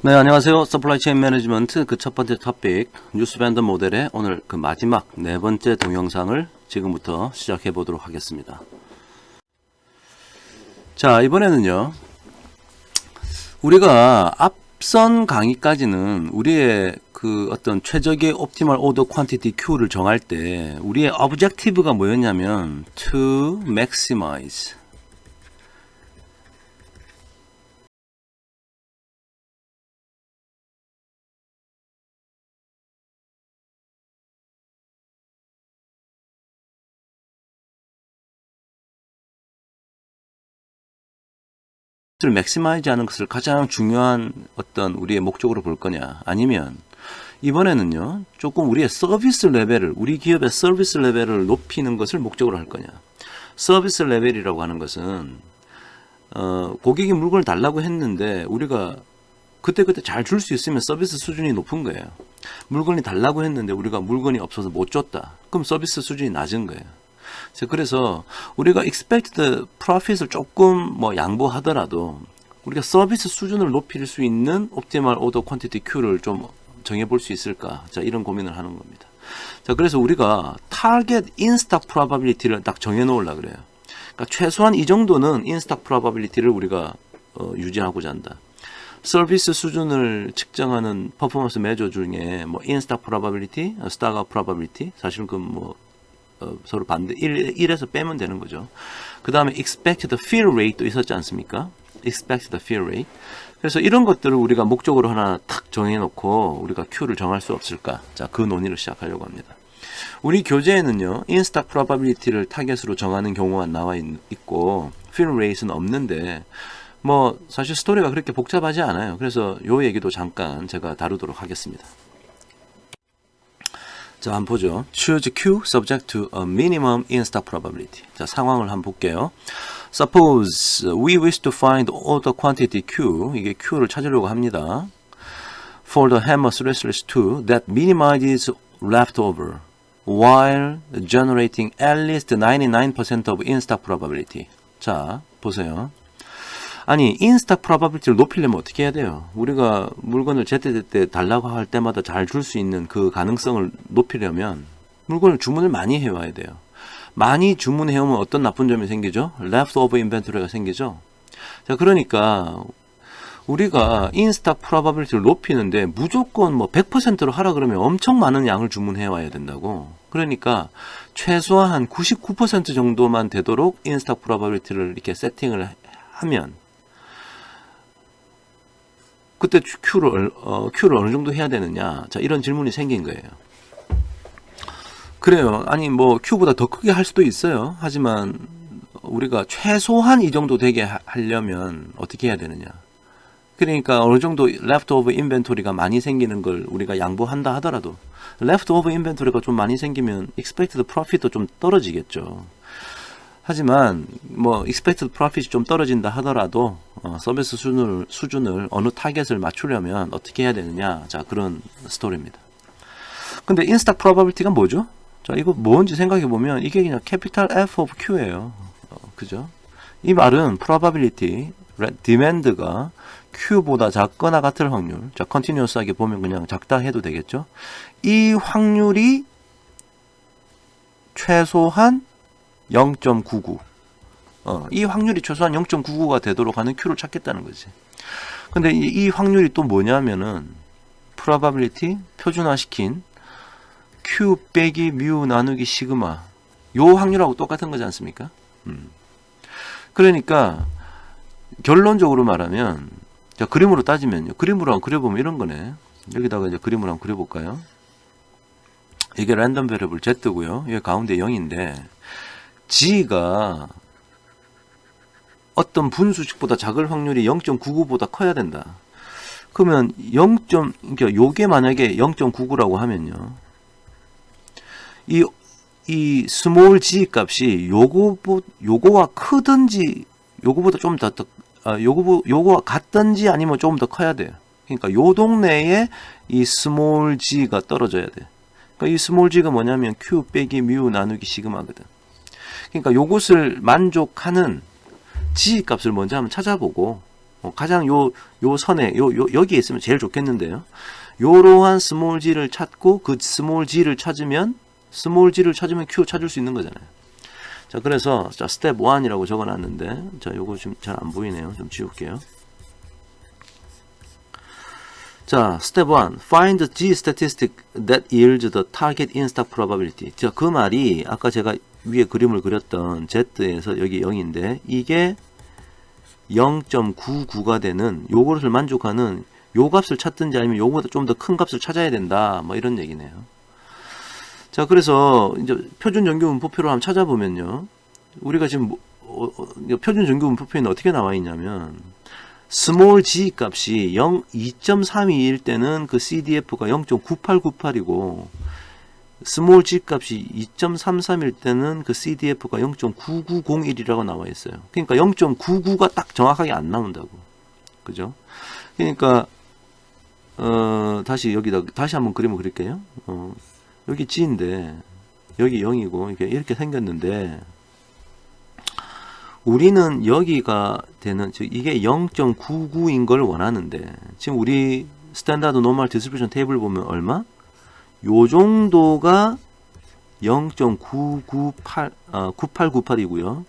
네, 안녕하세요. 서플라이 체인 매니지먼트 그 첫 번째 토픽 뉴스밴드 모델의 오늘 그 마지막 네 번째 동영상을 지금부터 시작해 보도록 하겠습니다. 자, 이번에는요. 우리가 앞선 강의까지는 우리의 그 어떤 최적의 옵티멀 오더 퀀티티 Q를 정할 때 우리의 objective가 뭐였냐면 to maximize 를 맥시마이즈 하는 것을 가장 중요한 어떤 우리의 목적으로 볼 거냐, 아니면 이번에는요 조금 우리의 서비스 레벨을, 우리 기업의 서비스 레벨을 높이는 것을 목적으로 할 거냐. 서비스 레벨이라고 하는 것은 고객이 물건을 달라고 했는데 우리가 그때그때 잘 줄 수 있으면 서비스 수준이 높은 거예요. 물건이 달라고 했는데 우리가 물건이 없어서 못 줬다, 그럼 서비스 수준이 낮은 거예요. 그래서 우리가 expected profit을 조금 뭐 양보하더라도 우리가 서비스 수준을 높일 수 있는 optimal order quantity Q를 좀 정해볼 수 있을까? 자, 이런 고민을 하는 겁니다. 자, 그래서 우리가 target in-stock probability를 딱 정해놓으려고 그래요. 그러니까 최소한 이 정도는 in-stock probability를 우리가 유지하고자 한다. 서비스 수준을 측정하는 퍼포먼스 메저 중에 뭐 in-stock probability, stock-out probability, 사실은 그 뭐 서로 반대 1에서 빼면 되는 거죠. 그 다음에 expected fill rate도 있었지 않습니까? expected fill rate. 그래서 이런 것들을 우리가 목적으로 하나 탁 정해놓고 우리가 Q를 정할 수 없을까? 자, 그 논의를 시작하려고 합니다. 우리 교재에는요, in-stock probability를 타겟으로 정하는 경우가 나와 있고 fill rate는 없는데 뭐 사실 스토리가 그렇게 복잡하지 않아요. 그래서 요 얘기도 잠깐 제가 다루도록 하겠습니다. 자, 한번 보죠. Choose Q subject to a minimum in-stock probability. 자, 상황을 한번 볼게요. Suppose we wish to find order quantity Q, 이게 Q를 찾으려고 합니다. For the hammer 3/2 that minimizes leftover while generating at least 99% of in-stock probability. 자, 보세요. 아니, in-stock probability를 높이려면 어떻게 해야 돼요? 우리가 물건을 제때제때 달라고 할 때마다 잘 줄 수 있는 그 가능성을 높이려면 물건을 주문을 많이 해와야 돼요. 많이 주문해오면 어떤 나쁜 점이 생기죠? leftover inventory가 생기죠. 자, 그러니까 우리가 in-stock probability를 높이는데 무조건 뭐 100%로 하라 그러면 엄청 많은 양을 주문해와야 된다고. 그러니까 최소한 99% 정도만 되도록 in-stock probability를 이렇게 세팅을 하면 그때 Q를 어느 정도 해야 되느냐. 자, 이런 질문이 생긴 거예요. 그래요. 아니, 뭐, Q보다 더 크게 할 수도 있어요. 하지만, 우리가 최소한 이 정도 되게 하려면 어떻게 해야 되느냐. 그러니까 어느 정도 leftover inventory가 많이 생기는 걸 우리가 양보한다 하더라도, leftover inventory가 좀 많이 생기면 expected profit도 좀 떨어지겠죠. 하지만 뭐 expected profit이 좀 떨어진다 하더라도 서비스 수준을 어느 타겟을 맞추려면 어떻게 해야 되느냐. 자, 그런 스토리입니다. 근데 in-stock probability가 뭐죠? 자, 이거 뭔지 생각해 보면 이게 그냥 capital F of Q예요. 그죠? 이 말은 probability, demand가 Q보다 작거나 같을 확률. 자, continuous하게 보면 그냥 작다 해도 되겠죠? 이 확률이 최소한 0.99. 이 확률이 최소한 0.99가 되도록 하는 Q를 찾겠다는 거지. 근데 이 확률이 또 뭐냐면은 probability 표준화시킨 Q 빼기 뮤 나누기 시그마, 요 확률하고 똑같은 거지 않습니까? 그러니까 결론적으로 말하면, 자, 그림으로 따지면요. 그림으로 한번 그려보면 이런 거네. 여기다가 이제 그림으로 한번 그려볼까요? 이게 랜덤 베리어블 Z고요. 여기 가운데 0인데 G가 어떤 분수식보다 작을 확률이 0.99보다 커야 된다. 그러면 그러니까 요게 만약에 0.99라고 하면요. 이 스몰 g 값이 요거와 크든지 요거보다 좀 더 요거와 같든지 아니면 조금 더 커야 돼요. 그러니까 요 동네에 이 스몰 g가 떨어져야 돼. 그러니까 이 스몰 g가 뭐냐면 q 빼기 뮤 나누기 시그마거든. 그러니까 요것을 만족하는 g 값을 먼저 한번 찾아보고 가장 요 선에 여기에 있으면 제일 좋겠는데요. 요러한 스몰 g를 찾고 그 스몰 g를 찾으면 Q 찾을 수 있는 거잖아요. 자, 그래서 자, 스텝 1이라고 적어놨는데 자, 요거 좀 잘 안 보이네요. 좀 지울게요. 자, 스텝 1. Find the G statistic that yields the target in-stock probability. 자, 그 말이 아까 제가 위에 그림을 그렸던 Z에서 여기 0인데 이게 0.99가 되는 요것을 만족하는 요 값을 찾든지 아니면 요거보다 좀 더 큰 값을 찾아야 된다. 뭐 이런 얘기네요. 자, 그래서 이제 표준 정규 분포표를 한번 찾아보면요. 우리가 지금 표준 정규 분포표에는 어떻게 나와 있냐면 스몰 g 값이 2.32일 때는 그 CDF가 0.9898이고 스몰 g 값이 2.33일 때는 그 CDF가 0.9901이라고 나와 있어요. 그러니까 0.99가 딱 정확하게 안 나온다고. 그죠? 그러니까 다시 여기다 다시 한번 그림을 그릴게요. 여기 G인데 여기 0이고 이렇게 생겼는데 우리는 여기가 되는 즉 이게 0.99인 걸 원하는데 지금 우리 스탠다드 노멀 디스트리뷰션 테이블 보면 얼마? 요 정도가 9898이고요.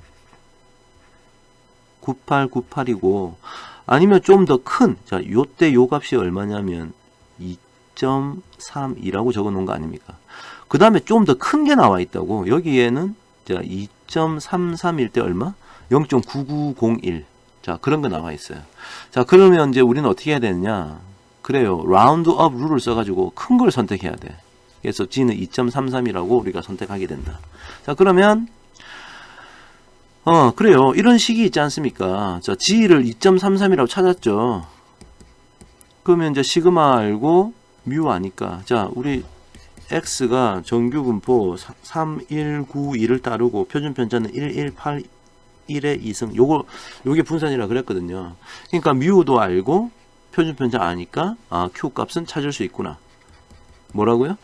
9898이고 아니면 좀 더 큰 자, 요때 요 값이 얼마냐면 2.32라고 적어 놓은 거 아닙니까? 그 다음에 좀 더 큰 게 나와 있다고. 여기에는 자, 2.33일 때 얼마? 0.9901. 자, 그런 거 나와 있어요. 자, 그러면 이제 우리는 어떻게 해야 되느냐? 그래요. 라운드 업 룰을 써가지고 큰 걸 선택해야 돼. 그래서 G는 2.33이라고 우리가 선택하게 된다. 자, 그러면, 그래요. 이런 식이 있지 않습니까? 자, G를 2.33이라고 찾았죠. 그러면 이제 시그마 알고 뮤 아니까. 자, 우리 X가 정규 분포 3192를 따르고 표준 편차는 1181의 2승. 요게 분산이라 그랬거든요. 그러니까 뮤도 알고 표준 편차 아니까 Q 값은 찾을 수 있구나. 뭐라고요?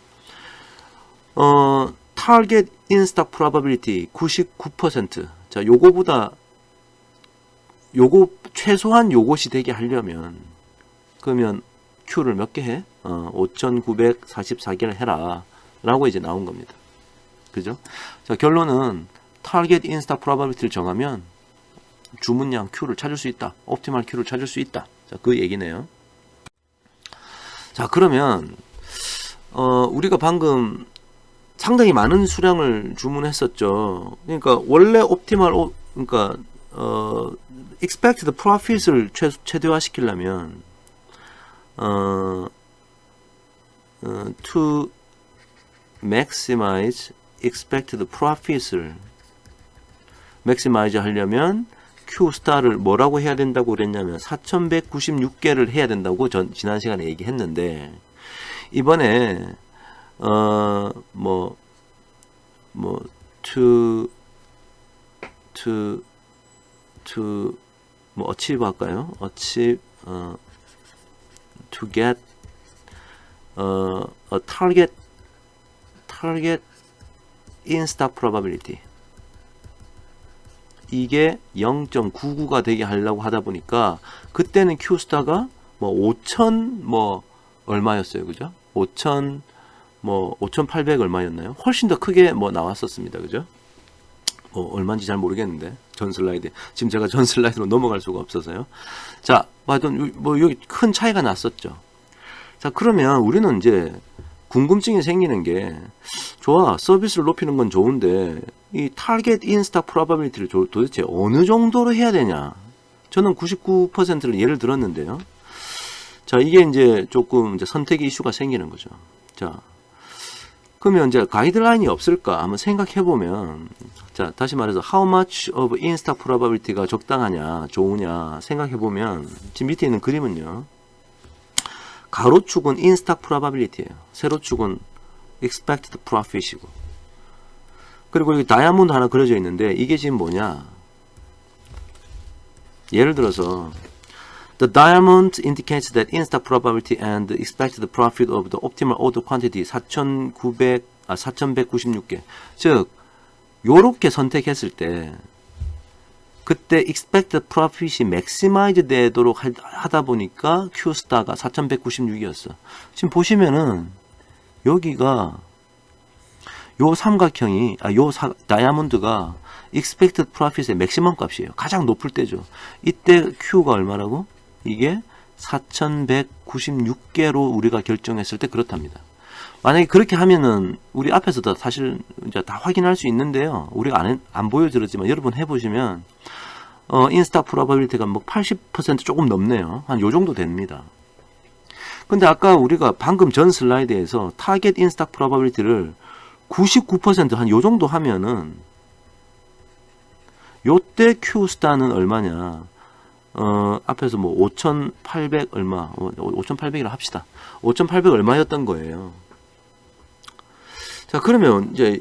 Target in-stock probability 99%. 자, 요거 최소한 요것이 되게 하려면 그러면 Q를 몇 개 해? 5944개를 해라 라고 이제 나온 겁니다. 그죠? 자, 결론은 Target in-stock probability를 정하면 주문량 Q를 찾을 수 있다. 옵티멀 Q를 찾을 수 있다. 자, 그 얘기네요. 자, 그러면 우리가 방금 상당히 많은 수량을 주문했었죠. 그러니까 원래 옵티멀 그러니까 expected profit을 최대화 시키려면 to maximize expected profit을 maximize 하려면 Q 스타를 뭐라고 해야 된다고 그랬냐면 4196개를 해야 된다고 지난 시간에 얘기했는데 이번에 achieve 할까요? achieve to get a target in-stock probability 이게 0.99가 되게 하려고 하다 보니까 그때는 Q스타가 5,000 얼마였어요, 그죠? 5,800 얼마였나요? 훨씬 더 크게 나왔었습니다, 그죠? 얼마인지 잘 모르겠는데 전 슬라이드 지금 제가 전 슬라이드로 넘어갈 수가 없어서요. 자, 여기 큰 차이가 났었죠. 자, 그러면 우리는 이제 궁금증이 생기는 게 좋아, 서비스를 높이는 건 좋은데 이 타겟 인스탁 프로바빌리티를 도대체 어느 정도로 해야 되냐? 저는 99%를 예를 들었는데요. 자, 이게 이제 조금 이제 선택의 이슈가 생기는 거죠. 자, 그러면 이제 가이드라인이 없을까 한번 생각해 보면, 자, 다시 말해서 how much of in-stock probability가 적당하냐, 좋으냐 생각해 보면 지금 밑에 있는 그림은요. 가로축은 in-stock probability예요. 세로축은 expected profit이고. 그리고 여기 다이아몬드 하나 그려져 있는데 이게 지금 뭐냐? 예를 들어서 The diamond indicates that in-stock probability and the expected profit of the optimal order quantity 4,196개. 즉, 요렇게 선택했을 때 그때 expected profit이 maximize 되도록 하다 보니까 Q스타가 4196이었어. 지금 보시면은 여기가 요 삼각형이 다이아몬드가 expected profit의 맥시멈 값이에요. 가장 높을 때죠. 이때 Q가 얼마라고? 이게 4196개로 우리가 결정했을 때 그렇답니다. 만약에 그렇게 하면은 우리 앞에서도 사실 이제 다 확인할 수 있는데요. 우리가 안 보여드렸지만 여러분 해보시면 인스탁 프로바빌리티가 뭐 80% 조금 넘네요. 한 요 정도 됩니다. 근데 아까 우리가 방금 전 슬라이드에서 타겟 인스탁 프로바빌리티를 99% 한 요 정도 하면은 요때 Q스타는 얼마냐? 앞에서 뭐 5,800 얼마, 5,800이라 합시다. 5,800 얼마였던 거예요. 자, 그러면 이제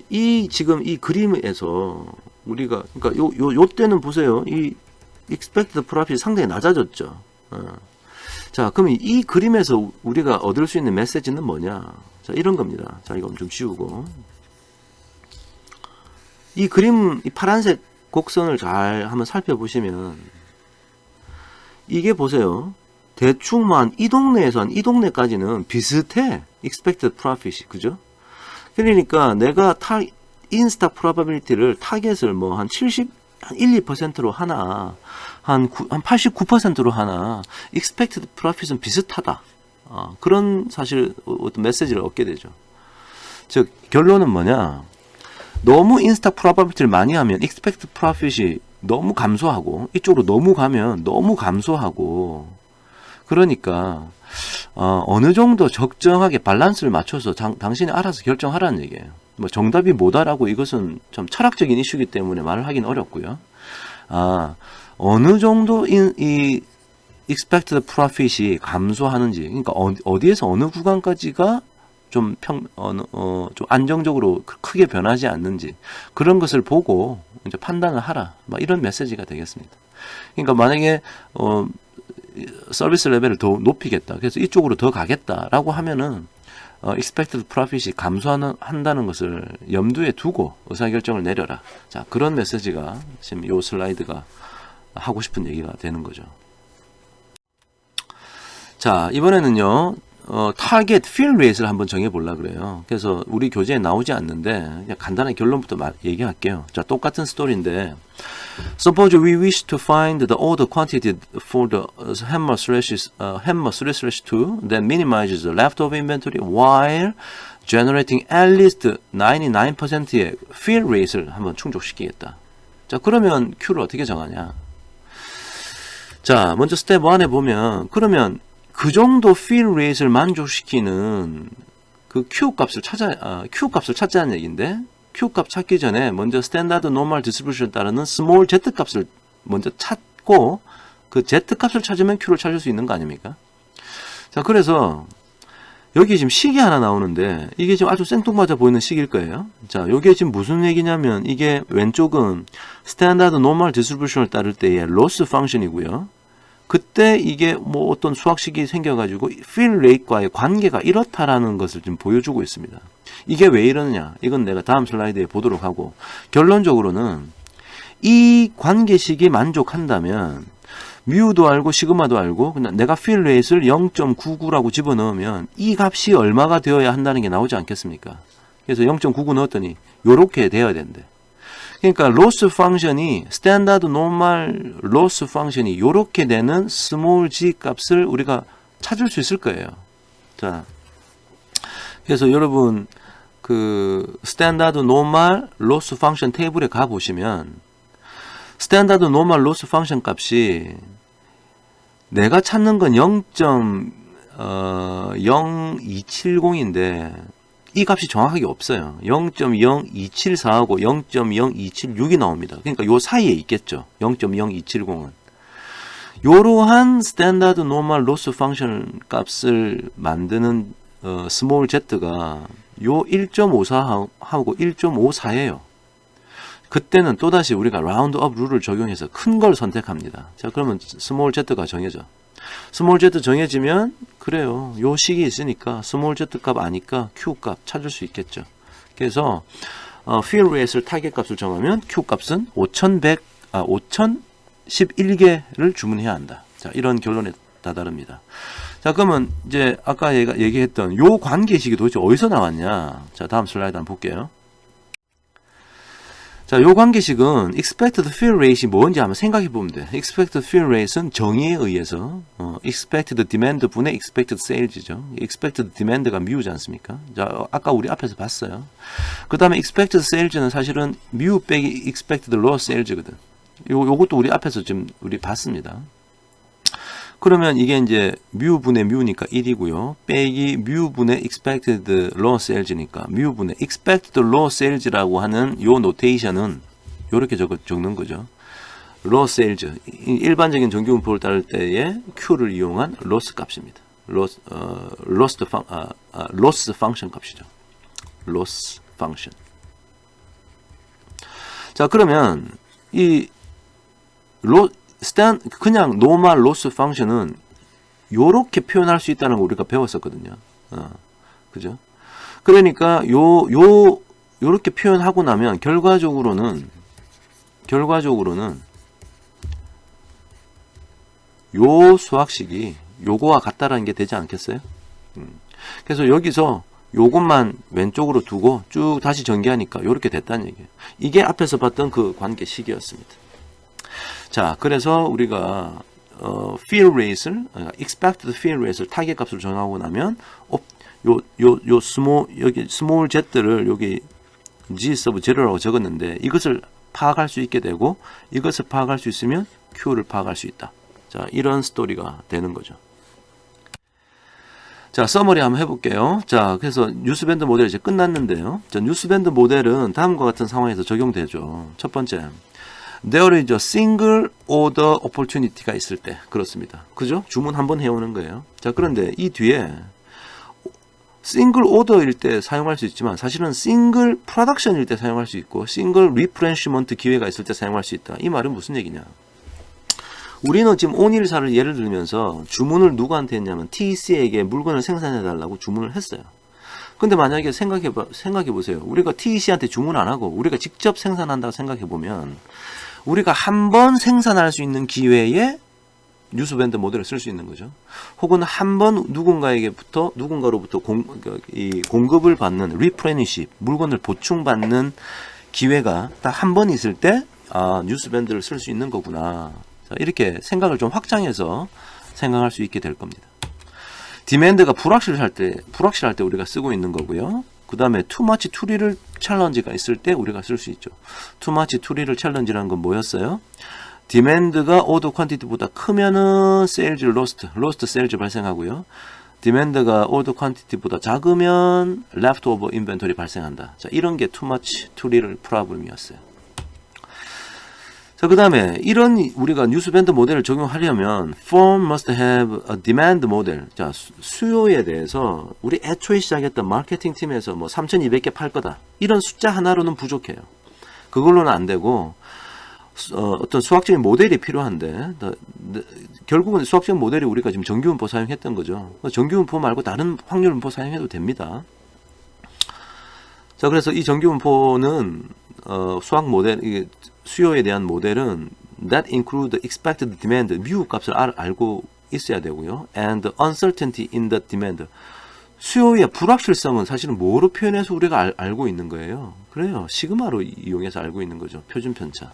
지금 이 그림에서 우리가, 그러니까 요 때는 보세요. 이 expected profit이 상당히 낮아졌죠. 자, 그러면 이 그림에서 우리가 얻을 수 있는 메시지는 뭐냐? 자, 이런 겁니다. 자, 이거 좀 지우고. 이 그림, 이 파란색 곡선을 잘 한번 살펴보시면, 이게 보세요. 대충만 이 동네에서 한 이 동네까지는 비슷해. expected profit이. 그죠? 그러니까 내가 인스탁 프로바빌리티를 타겟을 뭐 한 70, 한 1, 2%로 하나, 한 89%로 하나, expected profit은 비슷하다. 그런 사실 어떤 메시지를 얻게 되죠. 즉, 결론은 뭐냐? 너무 인스탁 프로바빌리티를 많이 하면 expected profit이 너무 감소하고, 이쪽으로 너무 가면 너무 감소하고, 그러니까, 어느 정도 적정하게 밸런스를 맞춰서 당신이 알아서 결정하라는 얘기예요. 뭐 정답이 뭐다라고 이것은 좀 철학적인 이슈이기 때문에 말을 하긴 어렵고요. 어느 정도 이 expected profit이 감소하는지, 그러니까 어디에서 어느 구간까지가 좀 좀 안정적으로 크게 변하지 않는지 그런 것을 보고 이제 판단을 하라. 뭐 이런 메시지가 되겠습니다. 그러니까 만약에 서비스 레벨을 더 높이겠다. 그래서 이쪽으로 더 가겠다라고 하면은 expected profit이 감소한다는 것을 염두에 두고 의사결정을 내려라. 자, 그런 메시지가 지금 이 슬라이드가 하고 싶은 얘기가 되는 거죠. 자, 이번에는요. 타겟 필 레이트를 한번 정해 보려고 그래요. 그래서 우리 교재에 나오지 않는데 그냥 간단한 결론부터 얘기할게요. 자, 똑같은 스토리인데 Suppose we wish to find the order quantity for the hammer 3/2 that minimizes the leftover inventory while generating at least 99%의 fill rate를 한번 충족시키겠다. 자, 그러면 Q를 어떻게 정하냐? 자, 먼저 스텝 1에 보면 그러면 그 정도 fill rate를 만족시키는 그 Q 값을 찾자는 얘기인데 Q 값 찾기 전에 먼저 스탠다드 노멀 디스트리뷰션에 따르는 스몰 Z 값을 먼저 찾고 그 Z 값을 찾으면 Q를 찾을 수 있는 거 아닙니까? 자, 그래서 여기 지금 식이 하나 나오는데 이게 지금 아주 생뚱맞아 보이는 식일 거예요. 자, 이게 지금 무슨 얘기냐면 이게 왼쪽은 스탠다드 노멀 디스트리뷰션을 따를 때의 로스 펑션이고요. 그때 이게 뭐 어떤 수학식이 생겨가지고 fill rate과의 관계가 이렇다라는 것을 지금 보여주고 있습니다. 이게 왜 이러느냐? 이건 내가 다음 슬라이드에 보도록 하고 결론적으로는 이 관계식이 만족한다면 뮤도 알고 시그마도 알고 그냥 내가 fill rate를 0.99라고 집어넣으면 이 값이 얼마가 되어야 한다는 게 나오지 않겠습니까? 그래서 0.99 넣었더니 요렇게 되어야 된대. 그러니까 로스 펑션이 스탠다드 노멀 로스 펑션이 요렇게 되는 스몰 g 값을 우리가 찾을 수 있을 거예요. 자, 그래서 여러분 그 스탠다드 노멀 로스 펑션 테이블에 가 보시면 스탠다드 노멀 로스 펑션 값이 내가 찾는 건 0.0270인데 이 값이 정확하게 없어요. 0.0274하고 0.0276이 나옵니다. 그러니까 요 사이에 있겠죠. 0.0270은. 요러한 스탠다드 노멀 로스 펑션 값을 만드는 스몰 z가 요 1.54하고 1.54예요. 그때는 또다시 우리가 라운드 업 룰을 적용해서 큰 걸 선택합니다. 자, 그러면 스몰 z가 정해져. 스몰 z 정해지면 그래요. 요 식이 있으니까 스몰 z 값 아니까 Q 값 찾을 수 있겠죠. 그래서 fill rate를 타겟 값을 정하면 Q 값은 5,100 11개를 주문해야 한다. 자, 이런 결론에 다다릅니다. 자, 그러면 이제 아까 얘기했던 요 관계식이 도대체 어디서 나왔냐? 자, 다음 슬라이드 한번 볼게요. 자, 요 관계식은 expected fill rate이 뭔지 한번 생각해 보면 돼. expected fill rate은 정의에 의해서 expected demand 분의 expected sales죠. expected demand가 mu지 않습니까? 자, 아까 우리 앞에서 봤어요. 그 다음에 expected sales는 사실은 mu 빼기 expected loss sales거든. 요것도 우리 앞에서 지금 우리 봤습니다. 그러면 이게 이제 mu 분의 mu니까 1이고요. 빼기 mu 분의 expected loss sales니까 mu 분의 expected loss sales라고 하는 요 노테이션은 요렇게 적는 거죠. loss sales. 일반적인 정규분포를 따를 때에 Q를 이용한 loss 값입니다. loss function 값이죠. loss function. 자, 그러면 이 그냥 normal loss function은 요렇게 표현할 수 있다는 거 우리가 배웠었거든요. 그죠? 그러니까 요렇게 표현하고 나면 결과적으로는 요 수학식이 요거와 같다라는 게 되지 않겠어요? 그래서 여기서 요것만 왼쪽으로 두고 쭉 다시 전개하니까 요렇게 됐다는 얘기예요. 이게 앞에서 봤던 그 관계식이었습니다. 자, 그래서 우리가 fill rate를 expected fill rate를 타겟 값으로 정하고 나면 요 small z를 여기 g sub 0라고 적었는데 이것을 파악할 수 있게 되고 이것을 파악할 수 있으면 q를 파악할 수 있다. 자, 이런 스토리가 되는 거죠. 자, 서머리 한번 해볼게요. 자, 그래서 뉴스밴드 모델이 이제 끝났는데요. 자, 뉴스밴드 모델은 다음과 같은 상황에서 적용되죠. 첫 번째, there is a single order opportunity가 있을 때. 그렇습니다. 그죠? 주문 한번 해오는 거예요. 자, 그런데 이 뒤에 싱글 오더일 때 사용할 수 있지만 사실은 싱글 프로덕션일 때 사용할 수 있고 싱글 리프레시먼트 기회가 있을 때 사용할 수 있다. 이 말은 무슨 얘기냐? 우리는 지금 온일사를 예를 들면서 주문을 누구한테 했냐면 TEC에게 물건을 생산해 달라고 주문을 했어요. 근데 만약에 생각해 보세요. 우리가 TEC한테 주문 안 하고 우리가 직접 생산한다고 생각해 보면 우리가 한 번 생산할 수 있는 기회에 뉴스밴드 모델을 쓸 수 있는 거죠. 혹은 한 번 누군가로부터 공급을 받는 리프레니시, 물건을 보충받는 기회가 딱 한 번 있을 때 뉴스밴드를 쓸 수 있는 거구나. 자, 이렇게 생각을 좀 확장해서 생각할 수 있게 될 겁니다. 디맨드가 불확실할 때 우리가 쓰고 있는 거고요. 그 다음에 too much to little challenge가 있을 때 우리가 쓸 수 있죠. too much to little challenge라는 건 뭐였어요? 디맨드가 order quantity보다 크면은 sales lost sales 발생하고요. 디맨드가 order quantity보다 작으면 leftover inventory 발생한다. 자, 이런 게 too much to little problem이었어요. 자, 그 다음에 이런 우리가 뉴스밴드 모델을 적용하려면 firm must have a demand model. 자, 수요에 대해서 우리 애초에 시작했던 마케팅 팀에서 뭐 3,200개 팔 거다. 이런 숫자 하나로는 부족해요. 그걸로는 안 되고 어떤 수학적인 모델이 필요한데 결국은 수학적인 모델이 우리가 지금 정규분포 사용했던 거죠. 정규분포 말고 다른 확률분포 사용해도 됩니다. 자, 그래서 이 정규분포는 수학 모델, 이게 수요에 대한 모델은 that include expected demand, mu 값을 알고 있어야 되고요. and uncertainty in the demand. 수요의 불확실성은 사실은 뭐로 표현해서 우리가 알고 있는 거예요. 그래요. 시그마로 이용해서 알고 있는 거죠. 표준 편차.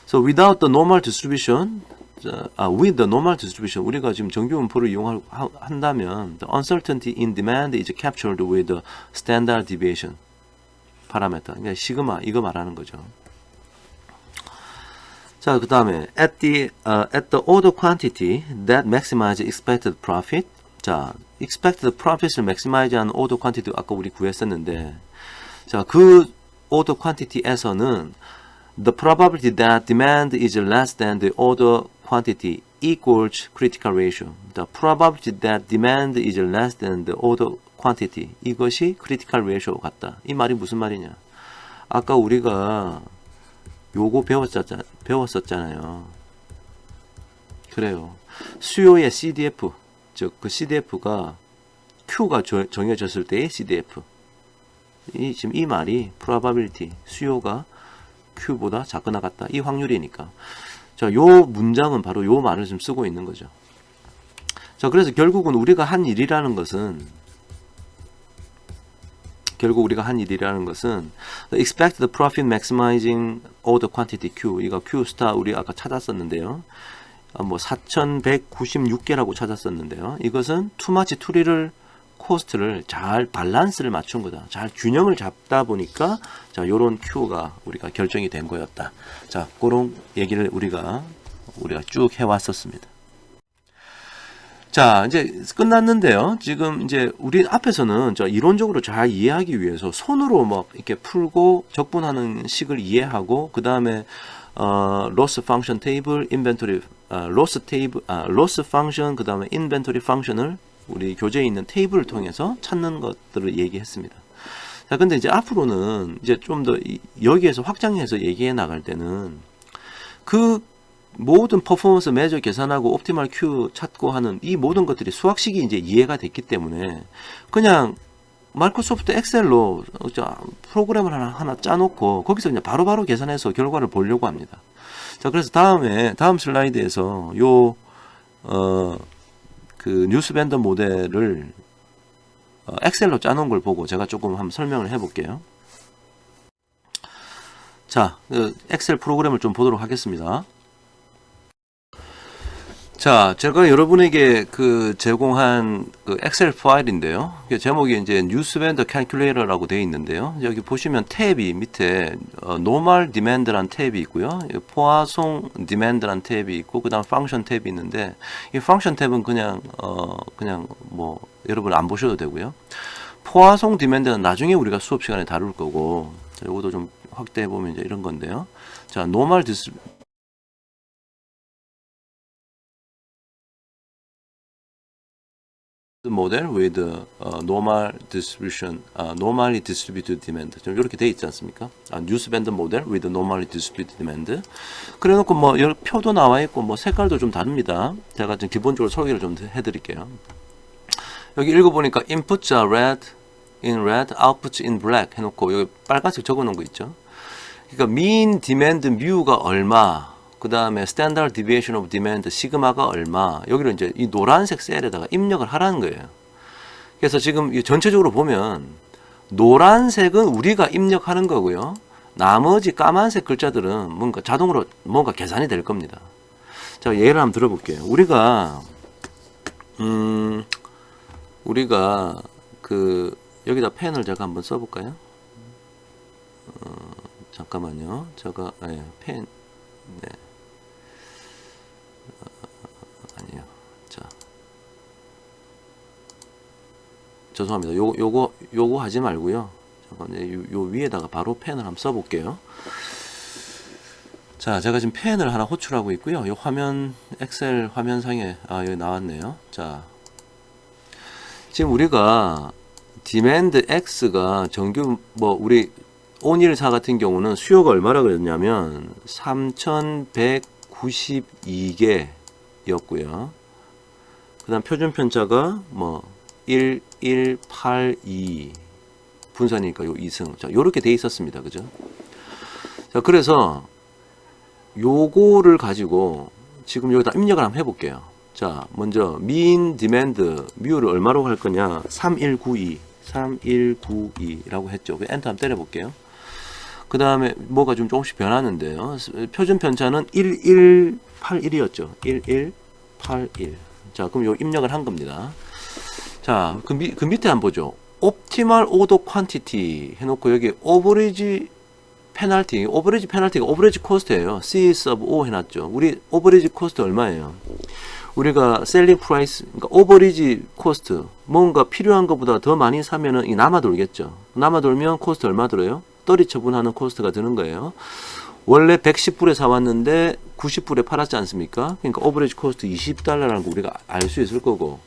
So without the normal distribution, with the normal distribution, 우리가 지금 정규분포를 이용한다면 the uncertainty in demand is captured with the standard deviation parameter. 그러니까 시그마 이거 말하는 거죠. 자, 그 다음에 at the order quantity that maximize expected profit. 자, expected profit을 maximize하는 order quantity 아까 우리 구했었는데, 자, 그 order quantity에서는 the probability that demand is less than the order quantity equals critical ratio. The probability that demand is less than the order quantity. 이것이 critical ratio 같다. 이 말이 무슨 말이냐? 아까 우리가 요거 배웠었잖아요. 그래요. 수요의 CDF, 즉 그 CDF가 Q가 정해졌을 때의 CDF. 지금 이 말이 probability, 수요가 Q보다 작거나 같다. 이 확률이니까. 자, 요 문장은 바로 요 말을 좀 쓰고 있는 거죠. 자, 그래서 결국은 우리가 한 일이라는 것은 expect the profit maximizing order quantity Q. 이거 Q 스타 우리 아까 찾았었는데요. 뭐 4196개라고 찾았었는데요. 이것은 too much too little 코스트를 잘 밸런스를 맞춘 거다. 잘 균형을 잡다 보니까 자, 요런 Q가 우리가 결정이 된 거였다. 자, 그런 얘기를 우리가 쭉 해왔었습니다. 자, 이제 끝났는데요. 지금 이제 우리 앞에서는 저 이론적으로 잘 이해하기 위해서 손으로 막 이렇게 풀고 적분하는 식을 이해하고 그 다음에 loss function table, inventory, loss function 그 다음에 inventory function을 우리 교재에 있는 테이블을 통해서 찾는 것들을 얘기했습니다. 자, 근데 이제 앞으로는 이제 좀 더 여기에서 확장해서 얘기해 나갈 때는 그 모든 퍼포먼스 매저 계산하고 옵티멀 Q 찾고 하는 이 모든 것들이 수학식이 이제 이해가 됐기 때문에 그냥 마이크로소프트 엑셀로 프로그램을 하나 짜놓고 거기서 그냥 바로바로 계산해서 결과를 보려고 합니다. 자, 그래서 다음 슬라이드에서 그 뉴스 밴더 모델을 엑셀로 짜놓은 걸 보고 제가 조금 한번 설명을 해볼게요. 자, 엑셀 프로그램을 좀 보도록 하겠습니다. 자, 제가 여러분에게 제공한 엑셀 파일인데요. 제목이 이제 뉴스 밴더 캘큘레이터라고 되어 있는데요. 여기 보시면 탭이 밑에 노멀 디맨드란 탭이 있고요. 포화송 디맨드란 탭이 있고 그다음 펑션 탭이 있는데 이 펑션 탭은 그냥 뭐 여러분 안 보셔도 되고요. 포화송 디맨드는 나중에 우리가 수업 시간에 다룰 거고 이것도 좀 확대해 보면 이제 이런 건데요. 자, 노멀 model with normal distribution, normally distributed demand. 좀 이렇게 돼 있지 않습니까? 뉴스 밴드 모델 with normally distributed demand. 그래놓고 뭐 여러 표도 나와 있고 뭐 색깔도 좀 다릅니다. 제가 좀 기본적으로 소개를 좀 해드릴게요. 여기 읽어보니까 inputs are red in red, outputs in black 해놓고 여기 빨간색 적어놓은 거 있죠. 그러니까 mean demand mu가 얼마. 그 다음에 스탠다드 디비에이션 오브 디맨드 시그마가 얼마 여기를 이제 이 노란색 셀에다가 입력을 하라는 거예요. 그래서 지금 전체적으로 보면 노란색은 우리가 입력하는 거고요. 나머지 까만색 글자들은 뭔가 자동으로 뭔가 계산이 될 겁니다. 자, 예를 한번 들어볼게요. 우리가 여기다 펜을 제가 한번 써볼까요? 잠깐만요. 제가 펜 네. 아니요. 자, 죄송합니다. 요거 하지 말고요. 잠깐 요 위에다가 바로 펜을 한번 써볼게요. 자, 제가 지금 펜을 하나 호출하고 있고요. 요 화면 엑셀 화면상에 여기 나왔네요. 자, 지금 우리가 디맨드 X가 정규 뭐 우리 온일사 같은 경우는 수요가 얼마라 그랬냐면 3192개였고요. 그 다음 표준 편차가 뭐 1182 분산이니까 요 2승. 자, 요렇게 돼 있었습니다. 그죠? 자, 그래서 요거를 가지고 지금 여기다 입력을 한번 해볼게요. 자, 먼저 mean demand mu를 얼마로 할 거냐? 3192라고 했죠. 엔터 한번 때려볼게요. 그 다음에 뭐가 좀 조금씩 변하는데요. 표준 편차는 1181이었죠. 1181. 자, 그럼 요 입력을 한 겁니다. 자, 그 밑에 한번 보죠. 옵티멀 오더 퀀티티 해놓고 여기 오버리지 페널티가 오버리지 코스트예요. C sub O 해놨죠. 우리 오버리지 코스트 얼마예요? 우리가 셀링 프라이스, 그러니까 오버리지 코스트, 뭔가 필요한 것보다 더 많이 사면은 이 남아 돌겠죠. 남아 돌면 코스트 얼마 들어요? 떨이 처분하는 코스트가 드는 거예요. 원래 110불에 사왔는데 90불에 팔았지 않습니까? 그러니까 오버리지 코스트 20달러라는 거 우리가 알 수 있을 거고,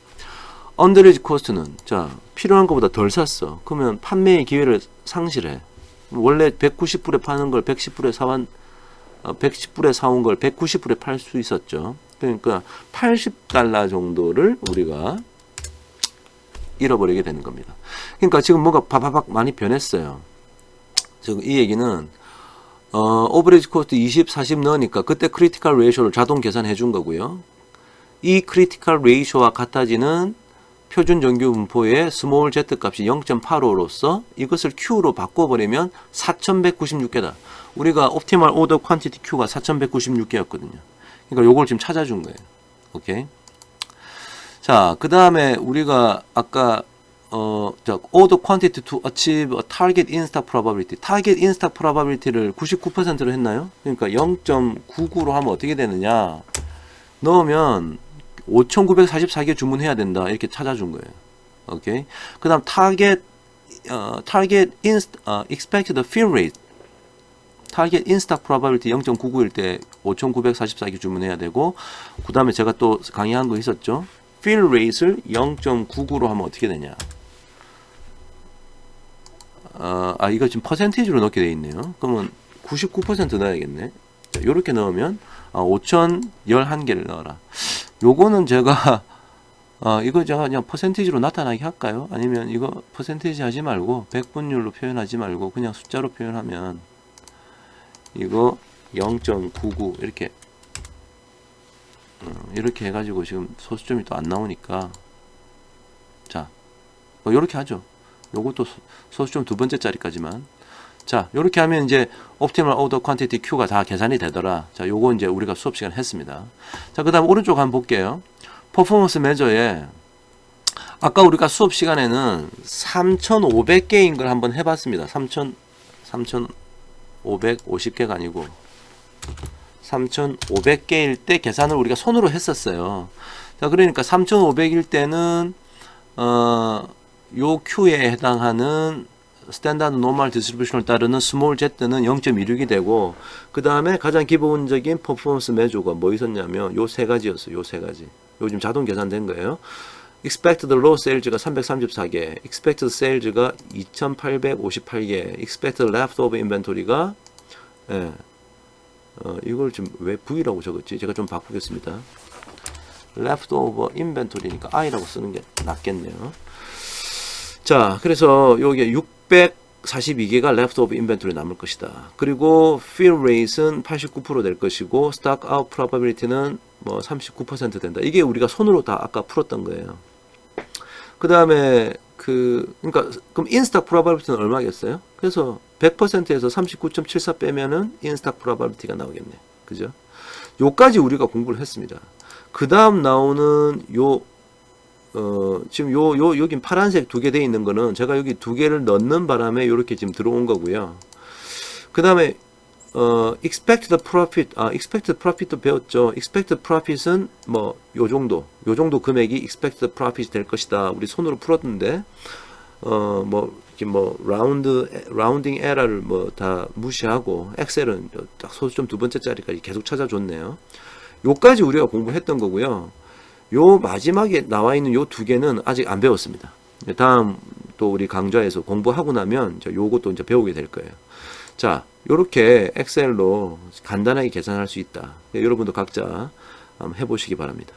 언더리지 코스트는 자 필요한 것보다 덜 샀어. 그러면 판매의 기회를 상실해. 원래 190불에 파는 걸 110불에 사온 걸 190불에 팔 수 있었죠. 그러니까 80달러 정도를 우리가 잃어버리게 되는 겁니다. 그러니까 지금 뭔가 바바박 많이 변했어요. 지금 이 얘기는 오버리지 코스트 20, 40 넣으니까 그때 크리티컬 레이쇼를 자동 계산해 준 거고요. 이 크리티컬 레이쇼와 같아지는 표준 정규 분포의 스몰 z 값이 0.85로서 이것을 q로 바꿔버리면 4196개다. 우리가 옵티멀 오더 퀀티티 q가 4196개였거든요. 그러니까 요걸 지금 찾아준 거예요. 오케이. 자, 그 다음에 우리가 아까 order quantity to achieve a target in stock probability. target in stock probability를 99%로 했나요? 그러니까 0.99로 하면 어떻게 되느냐? 넣으면 5,944개 주문해야 된다. 이렇게 찾아준 거예요. 오케이. 그 다음 target in expected fill rate. target in stock probability 0.99일 때 5,944개 주문해야 되고, 그 다음에 제가 또 강의한 거 있었죠. fill rate를 0.99로 하면 어떻게 되냐? 이거 지금 퍼센티지로 넣게 돼 있네요. 그러면 99% 넣어야겠네. 자, 요렇게 넣으면 5,011개를 넣어라. 요거는 제가 이거 제가 그냥 퍼센티지로 나타나게 할까요? 아니면 이거 퍼센티지 하지 말고 백분율로 표현하지 말고 그냥 숫자로 표현하면 이거 0.99 이렇게 이렇게 해가지고 지금 소수점이 또 안 나오니까 자 요렇게 하죠. 요것도 소수점 두 번째 자리까지만. 자, 요렇게 하면 이제 optimal order quantity Q가 다 계산이 되더라. 자, 요거 이제 우리가 수업 시간에 했습니다. 자, 그 다음 오른쪽 한번 볼게요. 퍼포먼스 매저에 아까 우리가 수업 시간에는 3,500개인 걸 한번 해봤습니다. 3,550개가 아니고 3,500개일 때 계산을 우리가 손으로 했었어요. 자, 그러니까 3,500일 때는 요 Q에 해당하는 스탠다드 노멀 디스트리뷰션을 따르는 스몰 z는 0.16이 되고, 그 다음에 가장 기본적인 퍼포먼스 매저가 뭐 있었냐면 요 세 가지였어요. 요 세 가지. 요 지금 자동 계산된 거예요. expected low sales가 334개, expected sales가 2858개, expected leftover inventory가 이걸 지금 왜 V라고 적었지? 제가 좀 바꾸겠습니다. leftover inventory니까 I라고 쓰는 게 낫겠네요. 자, 그래서 여기 642개가 leftover inventory 남을 것이다. 그리고 fill rate는 89% 될 것이고 stock out probability는 뭐 39% 된다. 이게 우리가 손으로 다 아까 풀었던 거예요. 그 다음에 그러니까 그럼 in stock probability는 얼마겠어요? 그래서 100%에서 39.74 빼면은 in stock probability가 나오겠네. 그죠? 요까지 우리가 공부를 했습니다. 그 다음 나오는 지금 여긴 파란색 두 개 돼 있는 거는 제가 여기 두 개를 넣는 바람에 이렇게 지금 들어온 거고요. 그 다음에 expected profit도 배웠죠. expected profit은 뭐 요 정도 금액이 expected profit 될 것이다. 우리 손으로 풀었는데 라운딩 에러를 뭐 다 무시하고 엑셀은 딱 소수점 두 번째 자리까지 계속 찾아줬네요. 요까지 우리가 공부했던 거고요. 요 마지막에 나와 있는 요 두 개는 아직 안 배웠습니다. 다음 또 우리 강좌에서 공부하고 나면 요것도 이제 배우게 될 거예요. 자, 요렇게 엑셀로 간단하게 계산할 수 있다. 여러분도 각자 한번 해보시기 바랍니다.